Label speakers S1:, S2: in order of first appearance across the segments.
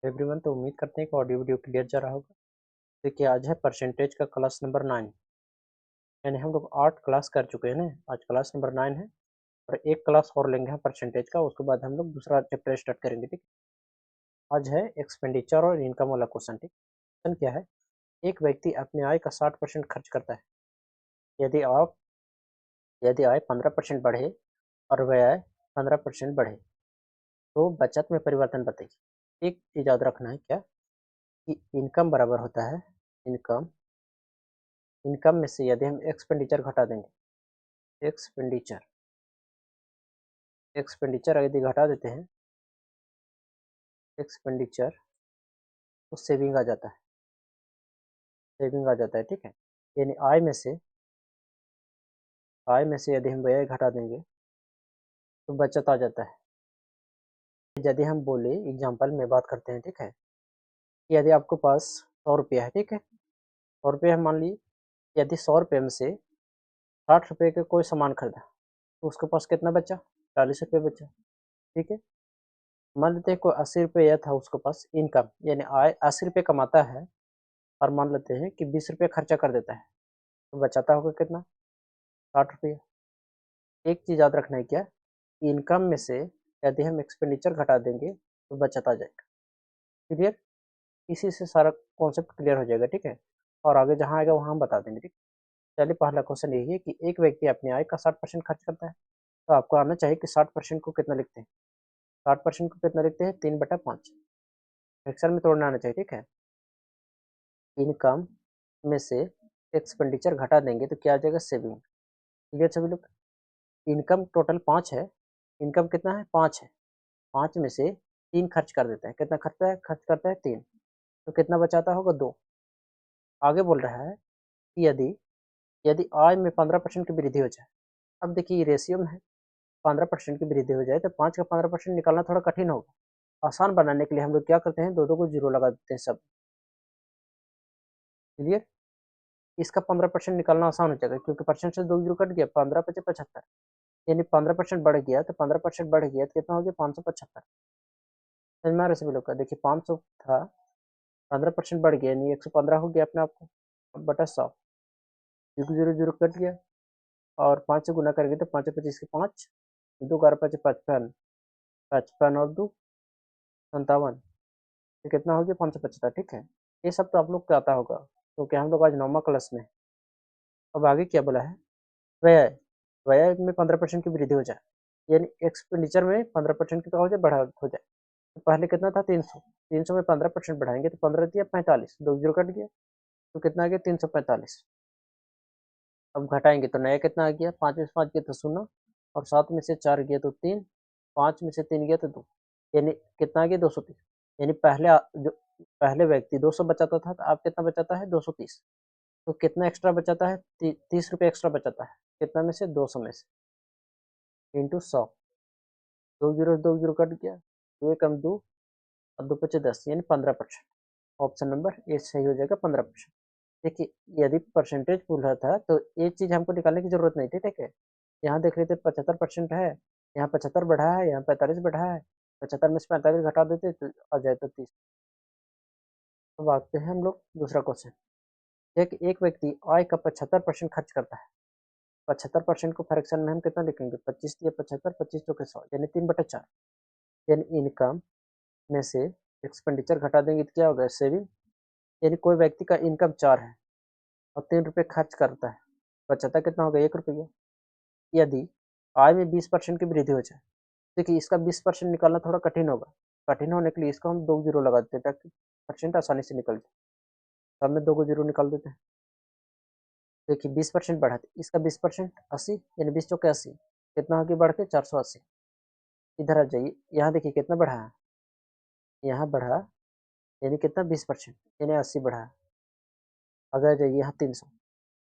S1: Everyone, तो उम्मीद करते हैं कि ऑडियो वीडियो क्लियर जा रहा होगा। देखिए, आज है परसेंटेज का क्लास नंबर 9। यानी हम लोग 8 क्लास कर चुके हैं ना। आज क्लास नंबर 9 है और एक क्लास और लेंगे हम परसेंटेज का। उसके बाद हम लोग दूसरा चैप्टर स्टार्ट करेंगे। ठीक, आज है एक्सपेंडिचर और इनकम वाला क्वेश्चन। ठीक, क्वेश्चन क्या है? एक व्यक्ति अपने आय का 60% खर्च करता है। यदि आप यदि आय 15% बढ़े और व्यय 15% बढ़े तो बचत में परिवर्तन बताइए। एक चीज याद रखना है क्या, कि इनकम बराबर होता है इनकम इनकम में से यदि हम एक्सपेंडिचर घटा देंगे, एक्सपेंडिचर एक्सपेंडिचर यदि घटा देते हैं एक्सपेंडिचर, तो सेविंग आ जाता है। ठीक है, यानी आय में से यदि हम व्यय घटा देंगे तो बचत आ जाता है। यदि हम बोले, एग्जांपल में बात करते हैं। ठीक है, कि यदि आपके पास 100 रुपया है। ठीक है, 100 रुपये हम मान लिए। यदि 100 रुपये में से 60 रुपये का कोई सामान खरीदा तो उसके पास कितना बचा? 40 रुपये बचा। ठीक है, मान लेते हैं कोई 80 रुपये था उसके पास इनकम, यानी आय 80 रुपये कमाता है और मान लेते हैं कि 20 रुपये खर्चा कर देता है, तो बचाता होगा कितना? 60 रुपये। एक चीज़ याद रखना है क्या, इनकम में से यदि हम एक्सपेंडिचर घटा देंगे तो बचत आ जाएगा। क्लियर? इसी से सारा कॉन्सेप्ट क्लियर हो जाएगा। ठीक है, और आगे जहाँ आएगा वहाँ हम बता देंगे। ठीक, चलिए, पहला क्वेश्चन यही है कि एक व्यक्ति अपनी आय का 60% खर्च करता है। तो आपको आना चाहिए कि 60% को कितना लिखते हैं। 60% को कितना लिखते हैं? 3/5 फ्रैक्शन में तोड़ना आना चाहिए। ठीक है, इनकम में से एक्सपेंडिचर घटा देंगे तो क्या आ जाएगा? सेविंग। क्लियर सभी लोग? इनकम टोटल 5 है। इनकम कितना है? 5 है। 5 में से 3 खर्च कर देता है। कितना खर्च करता है? 3। तो कितना बचाता होगा? 2। आगे बोल रहा है कि यदि यदि आय में 15% की वृद्धि हो जाए। अब देखिए, ये रेशियो में है। 15% की वृद्धि हो जाए तो 5 का 15% निकालना थोड़ा कठिन होगा। आसान बनाने के लिए हम लोग क्या करते हैं? दो दो को जीरो लगा देते हैं सब। क्लियर? इसका 15% निकालना आसान हो जाएगा, क्योंकि परसेंट से 2 जीरो कट गया। 15×5 = 75, यानी 15% बढ़ गया। तो 15% बढ़ गया तो कितना हो गया? 575। समझ में आ रहा है सभी लोग का? देखिए, 500 था, 15% बढ़ गया, यानी 115 हो गया अपने आप को। अब बटा 100, जीरो जीरो जीरो कट गया और 5 से गुना करेंगे तो 5×5 = 5, 2×5 = 55, 55 और 2 = 57। तो कितना हो गया? 575। ठीक है, ये सब तो आप लोग को आता होगा क्योंकि हम लोग आज 9वीं क्लास में। अब आगे क्या बोला है? व्यय व्यय में 15% की वृद्धि हो जाए, यानी एक्सपेंडिचर में 15% की क्या हो जाए? बढ़ा हो जाए। तो पहले कितना था? 300। 300 में 15% बढ़ाएंगे तो 15 दिया 45, 2 जीरो कट गया। तो कितना आ गया? 345। अब घटाएंगे तो नया कितना आ गया? 5 में से 5 गया तो 0, और 7 में से 4 गया तो 3, 5 में से 3 गया तो 2, यानी कितना आ गया? 230। यानी पहले व्यक्ति 200 बचाता था, तो अब कितना बचाता है? 230। तो कितना एक्स्ट्रा बचाता है? 30 रुपये एक्स्ट्रा बचाता है। कितना में से? 200 में से, इंटू 100। 2 जीरो कट गया, 2 एकम 2 और 2×5 = 10, यानी 15%। ऑप्शन नंबर ए सही हो जाएगा, 15%। देखिए, यदि परसेंटेज पूछ रहा था तो ये चीज़ हमको निकालने की जरूरत नहीं थी। ठीक है, यहाँ देख रहे थे 75% है, यहाँ 75 बढ़ा है, यहाँ 45 बढ़ा है। 75 में से 45 घटा देते तो आ जाए तो 30। अब आते हैं हम लोग दूसरा क्वेश्चन। एक व्यक्ति आय का 75% खर्च करता है। 75% को फ्रैक्शन में हम कितना लिखेंगे? 25 या 75, 25 चौके 100, यानी 3/4। यानी इनकम में से एक्सपेंडिचर घटा देंगे तो क्या होगा? सेविंग। यानी कोई व्यक्ति का इनकम 4 है और 3 रुपये खर्च करता है, बचता कितना होगा? 1 रुपया। यदि आय में 20% की वृद्धि हो जाए, देखिए इसका 20% निकालना थोड़ा कठिन होगा। कठिन होने के लिए इसको हम 2 जीरो लगा देते हैं ताकि परसेंट आसानी से निकल जाए। सब में 2 को जीरो निकाल देते हैं। देखिए, 20% बढ़ा तो इसका 20% 80, यानी 20 चौके 80, कितना हो गया बढ़ के? 480। इधर आ जाइए, यहाँ देखिए कितना बढ़ा है? यहाँ बढ़ा, यानी कितना? 20%, यानी 80 बढ़ा है। आगे आ जाइए, यहाँ 300।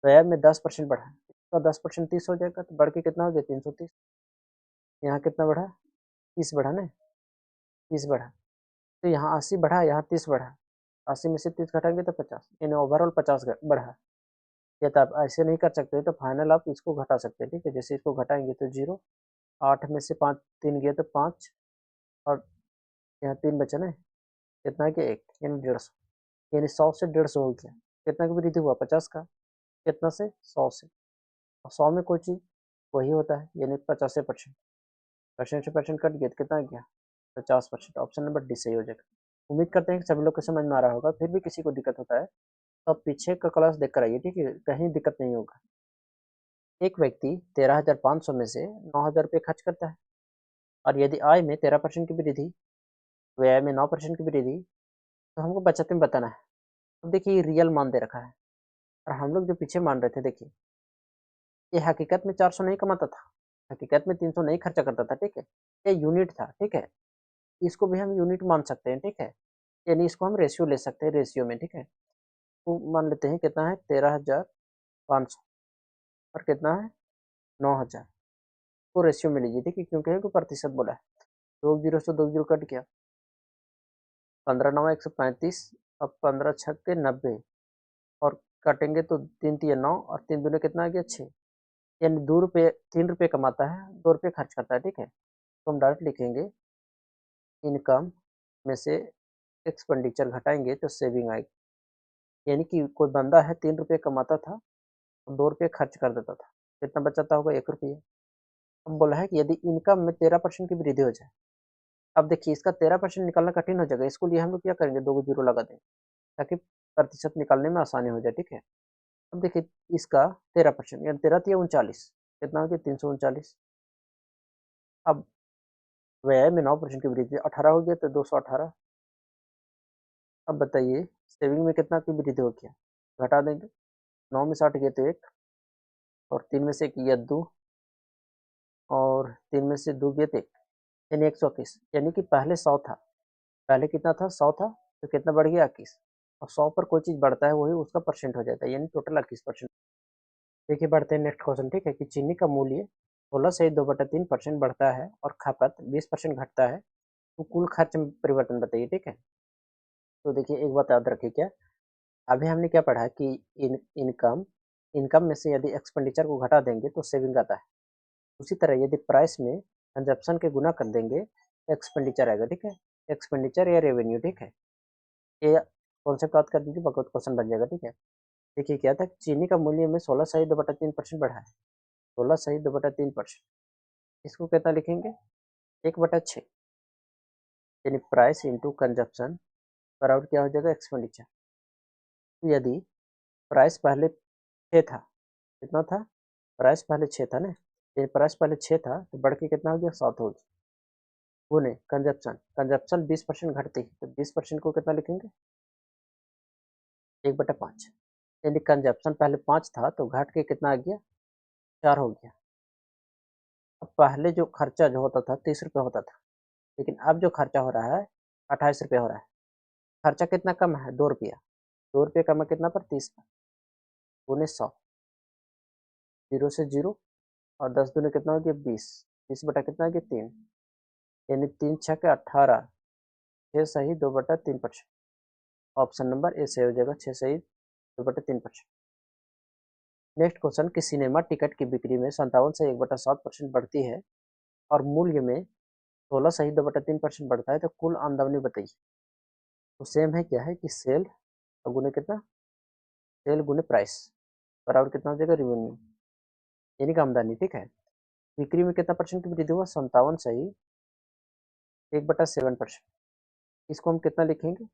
S1: व्यय में 10% बढ़ा है, इसका 10% 30 हो जाएगा, तो बढ़ के कितना हो गया? 330। यहाँ कितना बढ़ा? 30 बढ़ा ना, 30 बढ़ा। तो यहाँ 80 बढ़ा, यहाँ 30 बढ़ा। 80 में से 30 घटाएंगे तो 50, यानी ओवरऑल 50 बढ़ा। या तो आप ऐसे नहीं कर सकते तो फाइनल आप इसको घटा सकते हैं। ठीक है, जैसे इसको घटाएंगे तो 0, 8 में से 5 3 गया तो 5, और यहाँ 3 बचा ना, कितना है कि 1 यानी 150, यानी 100 से 150 हो गया। कितना की वृद्धि हुआ? 50 का। कितना से? 100 से। और 100 में कोई चीज़ वही होता है, यानी 50%। परसेंट से परसेंट कट गया तो कितना गया? 50%। ऑप्शन नंबर डी सही हो जाएगा। उम्मीद करते हैं कि सभी लोग को समझ में आ रहा होगा। फिर भी किसी को दिक्कत होता है तो आप पीछे का क्लास देख कर आइए, ठीक है, कहीं दिक्कत नहीं होगा। एक व्यक्ति 13,500 में से 9,000 रुपये खर्च करता है, और यदि आय में 13% की वृद्धि, व्यय में 9% की वृद्धि, तो हमको बचत में बताना है। अब देखिए ये रियल मान दे रखा है, और हम लोग जो पीछे मान रहे थे, देखिए ये हकीकत में 400 नहीं कमाता था, हकीकत में 300 नहीं खर्चा करता था, ठीक है, ये यूनिट था, ठीक है, इसको भी हम यूनिट मान सकते हैं, ठीक है, यानी इसको हम रेशियो ले सकते हैं, रेशियो में, ठीक है। तो मान लेते हैं कितना है? 13,500, और कितना है? 9,000 को रेशियो में लीजिए, ठीक है, क्योंकि है को प्रतिशत बोला है। 2 जीरो से 2 जीरो कट गया, 15 9 135, अब 15 छक्के 90, और काटेंगे तो 3 3 9, और 3 दूने कितना आ गया? 6, यानी 2 रुपये, 3 रुपये कमाता है, 2 रुपये खर्च करता है, ठीक है। तो हम डायरेक्ट लिखेंगे इनकम में से एक्सपेंडिचर घटाएंगे तो सेविंग आएगी। यानी कि कोई बंदा है 3 रुपये कमाता था और 2 रुपये खर्च कर देता था, कितना बचाता होगा? 1 रुपये। अब बोला है कि यदि इनकम में 13% की वृद्धि हो जाए। अब देखिए इसका 13% निकालना कठिन हो जाएगा, इसको लिए हम लोग क्या करेंगे? 2 जीरो लगा देंगे ताकि प्रतिशत निकालने में आसानी हो जाए, ठीक है। अब देखिए इसका 13%, यानी 13 3 39, कितना हो गया? 339। अब व्यय में 9% की वृद्धि, 18 हो गया तो 218। अब बताइए सेविंग में कितना की वृद्धि हो गया? घटा देंगे, 9 में से 8 गए तो 1, और 3 में से 1 गया 2, और 3 में से 2 गए तो 1, यानी 121। यानी कि पहले 100 था, पहले कितना था? 100 था, तो कितना बढ़ गया? 21। और 100 पर कोई चीज़ बढ़ता है वही उसका परसेंट हो जाता है, यानी टोटल 21%। देखिए बढ़ते हैं नेक्स्ट क्वेश्चन, ठीक है, कि चीनी का मूल्य 16 से 2/3% बढ़ता है और खपत 20% घटता है, तो कुल खर्च में परिवर्तन बताइए, ठीक है। तो देखिए एक बात याद रखिए, क्या अभी हमने क्या पढ़ा कि इनकम इनकम में से यदि एक्सपेंडिचर को घटा देंगे तो सेविंग आता है। उसी तरह यदि प्राइस में कंजप्शन के गुना कर देंगे तो एक्सपेंडिचर आएगा, ठीक है, एक्सपेंडिचर या रेवेन्यू, ठीक है। ये कॉन्सेप्ट याद कर दीजिए, बहुत क्वेश्चन बन जाएगा, ठीक है। देखिए क्या था, चीनी का मूल्य में 16 सही 2/3% बढ़ा है, 16 सही 2/3%, इसको कितना लिखेंगे? 1/6, यानी प्राइस इंटू कंजप्शन बराबर क्या हो जाएगा? एक्सपेंडिचर। तो यदि प्राइस पहले 6 था, कितना था? प्राइस पहले 6 था ना, ये प्राइस पहले 6 था तो बढ़ के कितना हो गया? 7 हो गया, गुने कंजप्शन, कंजप्शन 20% घटती है, तो 20% को कितना लिखेंगे? 1/5, यानी कंजप्शन पहले 5 था तो घट के कितना आ गया? 4 हो गया। अब पहले जो खर्चा जो होता था 30 रुपये होता था, लेकिन अब जो खर्चा हो रहा है 28 रुपये हो रहा है। खर्चा कितना कम है? 2 रुपया, 2 रुपये कम है कितना पर? 30 पर, गुने 100, 0 से 0, और 10 दूने कितना हो गया? 20, 20 बटा कितना हो गया? 3, यानी 3 6 18, 6 सही 2/3%। ऑप्शन नंबर ए सही हो जाएगा, 6 सही 2/3%। नेक्स्ट क्वेश्चन कि सिनेमा टिकट की बिक्री में 57 से 1/7% बढ़ती है और मूल्य में 16 सही 2/3% बढ़ता है, तो कुल आमदनी बताइए। तो सेम है, क्या है कि सेल और गुने कितना? सेल गुने प्राइस बराबर कितना हो जाएगा? रेवेन्यू, यानी कि आमदनी, ठीक है। बिक्री में कितना परसेंट की वृद्धि हुआ? 57 सही 1/7%, इसको हम कितना लिखेंगे?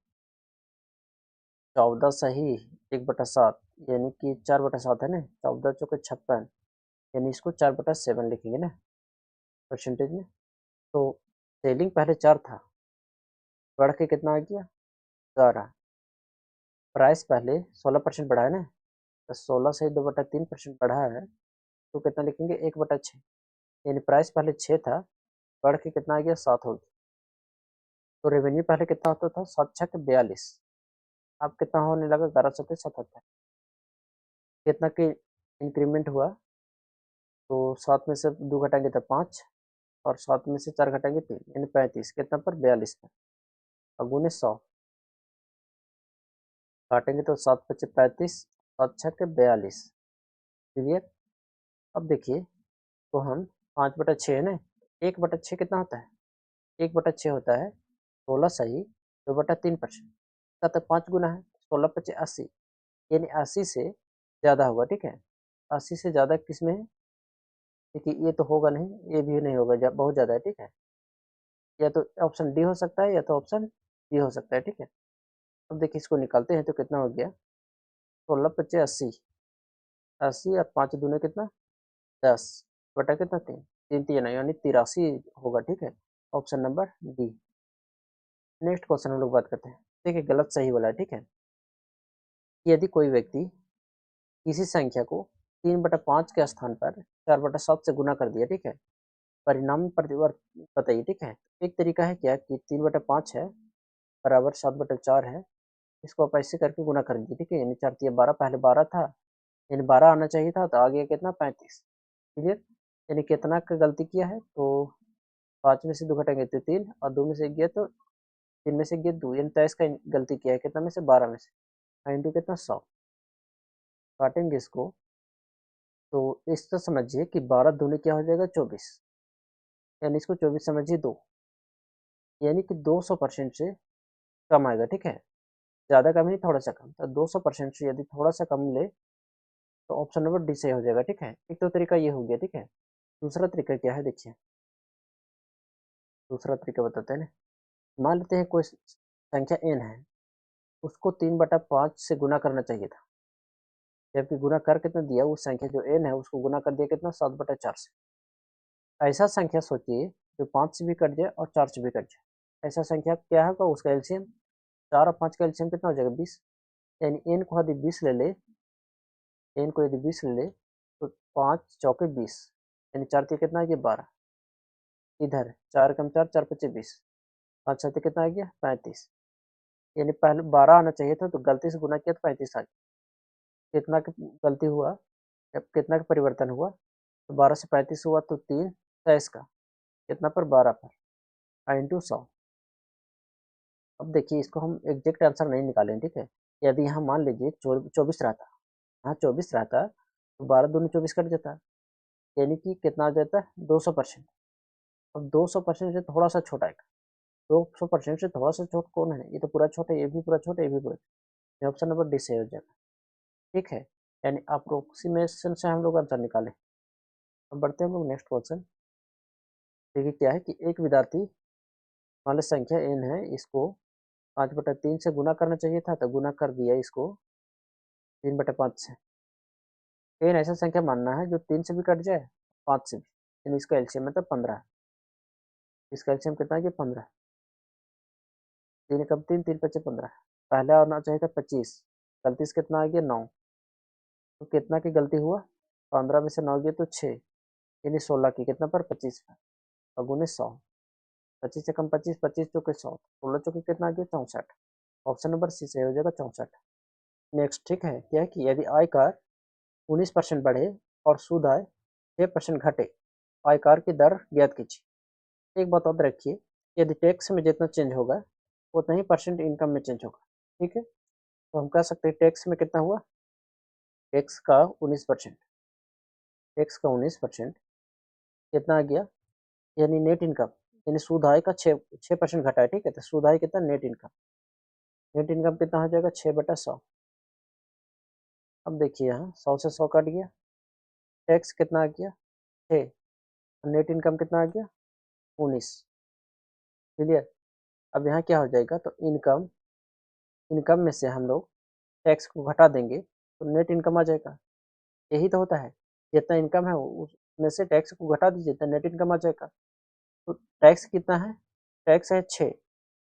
S1: 14 सही 1/7, यानी कि 4/7 है ना, 14 चौके 56, यानी इसको 4/7 लिखेंगे ना परसेंटेज में। तो सेलिंग पहले 4 था, बढ़ के कितना आ गया? 11। प्राइस पहले 16% बढ़ा है ना, तो 16 से 2/3% बढ़ा है, तो कितना लिखेंगे? 1/6, यानी प्राइस पहले 6 था, बढ़ के कितना आ गया? 7 हो गया। तो रेवेन्यू पहले कितना होता था? 7 छक 42, अब कितना होने लगा? 11 7 77, कितना की इंक्रीमेंट हुआ? तो 7 में से 2 घटाएंगे तो 5, और 7 में से 4 घटाएंगे 3, यानी 35, कितना पर? 42 पर, और गुने 100, काटेंगे तो 7 × 5 = 35, 7 × 6 = 42। क्लियर। अब देखिए, तो हम 5/6 है ना, 1/6 कितना होता है? 1/6 होता है 16 सही 2/3%। का तो 5 गुना है, 16×5 = 80, यानी 80 से ज़्यादा होगा, ठीक है। 80 से ज़्यादा किस में है? देखिए ये तो होगा नहीं, ये भी नहीं होगा, बहुत ज़्यादा है, ठीक है। या तो ऑप्शन डी हो सकता है या तो ऑप्शन डी हो सकता है, ठीक है। अब देखिए इसको निकालते हैं तो कितना हो गया, 16×5 = 80, 80 और 5 दूने कितना, 10 बटा कितना, 3, 3 3 यानी 83 होगा, ठीक है। Option number D. Next question हम लोग बात करते हैं। देखिए गलत सही वाला है, ठीक है। यदि कोई व्यक्ति किसी संख्या को 3/5 के स्थान पर 4/7 से गुना कर दिया, ठीक है, परिणाम परिवर्तन बताइए, ठीक है। एक तरीका है क्या कि 3/5 है बराबर 7/4 है, इसको आप ऐसे करके गुना कर दीजिए, ठीक है। यानी 4 × 12, पहले 12 था, यानी 12 आना चाहिए था, तो आ गया कितना, 35। क्लियर। यानी कितना का गलती किया है, तो 5 में से 2 घटाएंगे तो 3, और 2 में से 1 गया तो 3 में से 1 गया 2, यानी 23 का गलती किया है, कितना में से, 12 में से, इंटू कितना, 100। काटेंगे इसको तो इस तो समझिए कि 12 दूनी क्या हो जाएगा, 24, यानी इसको 24 समझिए 2, यानी कि 200% से कम आएगा, ठीक है। ज़्यादा कम नहीं, थोड़ा सा कम, तो 200% से यदि थोड़ा सा कम ले तो ऑप्शन नंबर डी सही हो जाएगा, ठीक है। एक तो तरीका ये हो गया, ठीक है। दूसरा तरीका क्या है, देखिए दूसरा तरीका बताते हैं ना। मान लेते हैं कोई संख्या n है, उसको 3/5 से गुना करना चाहिए था, जबकि गुना कर कितना दिया, उस संख्या जो n है उसको गुना कर दिया कितना, 7/4 से। ऐसा संख्या सोचिए जो 5 से भी कट जाए और 4 से भी कट जाए। ऐसा संख्या क्या होगा, उसका एलसीएम, 4 और 5 का एलसीएम कितना हो जाएगा, 20। यानी n को यदि 20 ले ले, n को यदि 20 ले ले तो 5 चौके 20, यानी 4 के कितना आ गया, 12। इधर 4 कम 4, 4 पच्चे 20, 5 छते कितना आ गया, 35। यानी पहले 12 आना चाहिए था, तो गलती से गुना किया तो 35 आ गया। कितना की गलती हुआ, जब कितना का परिवर्तन हुआ, तो 12 से 35 हुआ तो 3 23 का कितना पर, 12 पर, इंटू 100। अब देखिए इसको हम एग्जैक्ट आंसर नहीं निकालें, ठीक है। यदि यहाँ मान लीजिए 24 रहता, हाँ 24 रहता, तो 12 दूनी 24 कट जाता, यानी कि कितना आ जाता है, 200%। अब 200% से थोड़ा सा छोटा है, 200% से थोड़ा सा छोटा कौन है, ये तो पूरा छोटा है, ये भी पूरा छोटा है, ये भी पूरा, ये ऑप्शन नंबर डी सही हो जाएगा, ठीक है। यानी अप्रोक्सीमेशन से हम लोग आंसर निकाले। अब बढ़ते हैं हम लोग नेक्स्ट क्वेश्चन। देखिए क्या है कि एक विद्यार्थी, मान लो संख्या n है, इसको 5/3 से गुना करना चाहिए था, तो गुना कर दिया इसको 3/5 से। n ऐसा संख्या मानना है जो 3 से भी कट जाए, 5 से भी, यानी इसका एलसीएम मतलब 15। इसका एलसीएम कितना है, 15। 3 कम 3, 3 पच्चे 15, पहले आना चाहिए था 25, गलती से कितना आ गया, 9। तो कितना की गलती हुआ, 15 में से 9 गया तो 6, यानी 16 की कितना पर, 25 पर, और गुने 100। 25 से कम 25, 25 चौके 100, 16 चौके कितना आ गया, 64। ऑप्शन नंबर सी से हो जाएगा, 64। नेक्स्ट, ठीक है, क्या है कि यदि आयकर 19% बढ़े और सूद आय 6% घटे, आयकर की दर ज्ञात कीजिए। एक बात याद रखिए, यदि टैक्स में जितना चेंज होगा उतना ही परसेंट इनकम में चेंज होगा, ठीक है। तो हम कह सकते हैं टैक्स में कितना हुआ, टैक्स का 19%, टैक्स का 19% कितना आ गया, यानी नेट इनकम, यानी सूद आय का 6% घटा है, ठीक है। तो सूद आय कितना, नेट इनकम, नेट इनकम कितना हो जाएगा, 6/100। अब देखिए यहाँ 100 से 100 कट गया, टैक्स कितना आ गया, 6, नेट इनकम कितना आ गया, 19। क्लियर। अब यहाँ क्या हो जाएगा, तो इनकम, इनकम में से हम लोग टैक्स को घटा देंगे तो नेट इनकम आ जाएगा। यही तो होता है, जितना इनकम है उसमें से टैक्स को घटा दीजिए तो नेट इनकम आ जाएगा। तो टैक्स कितना है, टैक्स है 6,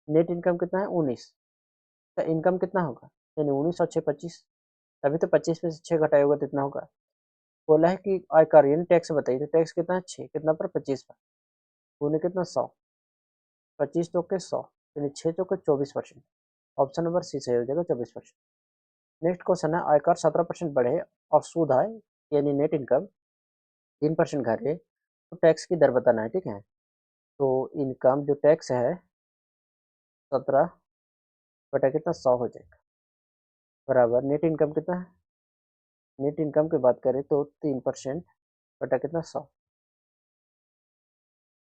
S1: नेट इनकम कितना है, 19। तो इनकम कितना होगा, यानी 19 और 6 25, तभी तो 25 में से 6 घटाया होगा तो इतना होगा। बोला है कि आयकर यानी टैक्स बताइए, तो टैक्स कितना है, 6 कितना पर, 25 पर, उन्हें कितना, 100, 25 चौके 100, यानी 6 चौके 24%। ऑप्शन नंबर सी सही हो जाएगा, 24%। नेक्स्ट क्वेश्चन है, आयकर 17% बढ़े और सूद आय यानी नेट इनकम 3% घटे, तो टैक्स की दर बताना है, ठीक है। तो इनकम जो टैक्स है 17 बटा कितना, 100 हो जाएगा, बराबर नेट इनकम कितना है, नेट इनकम की बात करें तो 3% बटा कितना, 100,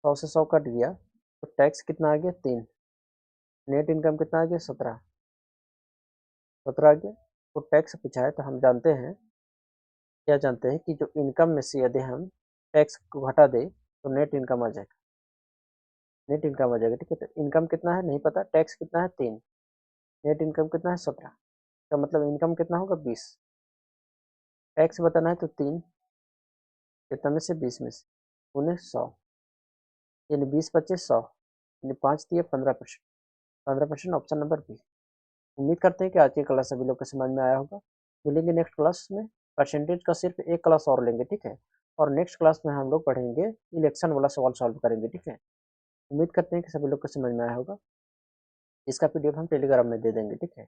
S1: 100 से 100 कट गया, तो टैक्स कितना आ गया, 3। नेट इनकम कितना आ गया 17 17 आ गया। तो टैक्स पूछा है तो हम जानते हैं, क्या जानते हैं कि जो इनकम में से यदि हम टैक्स को घटा दे तो नेट इनकम आ जाएगा, नेट इनकम आ जाएगा। ठीक है, तो इनकम कितना है नहीं पता, टैक्स कितना है 3, नेट इनकम कितना है 17, तो मतलब इनकम कितना होगा 20, टैक्स बताना है तो 3 कितना में से 20 में से उन्हें 100, यानी 20 25 100, यानी 5 दिए 15%, 15% ऑप्शन नंबर बी। उम्मीद करते हैं कि आज की क्लास सभी लोग को समझ में आया होगा। मिलेंगे नेक्स्ट क्लास में, परसेंटेज का सिर्फ एक क्लास और लेंगे, ठीक है, और नेक्स्ट क्लास में हम लोग पढ़ेंगे इलेक्शन वाला सवाल सॉल्व करेंगे, ठीक है। उम्मीद करते हैं कि सभी लोग को समझ में आया होगा। इसका पीडीएफ हम टेलीग्राम में दे देंगे, ठीक है।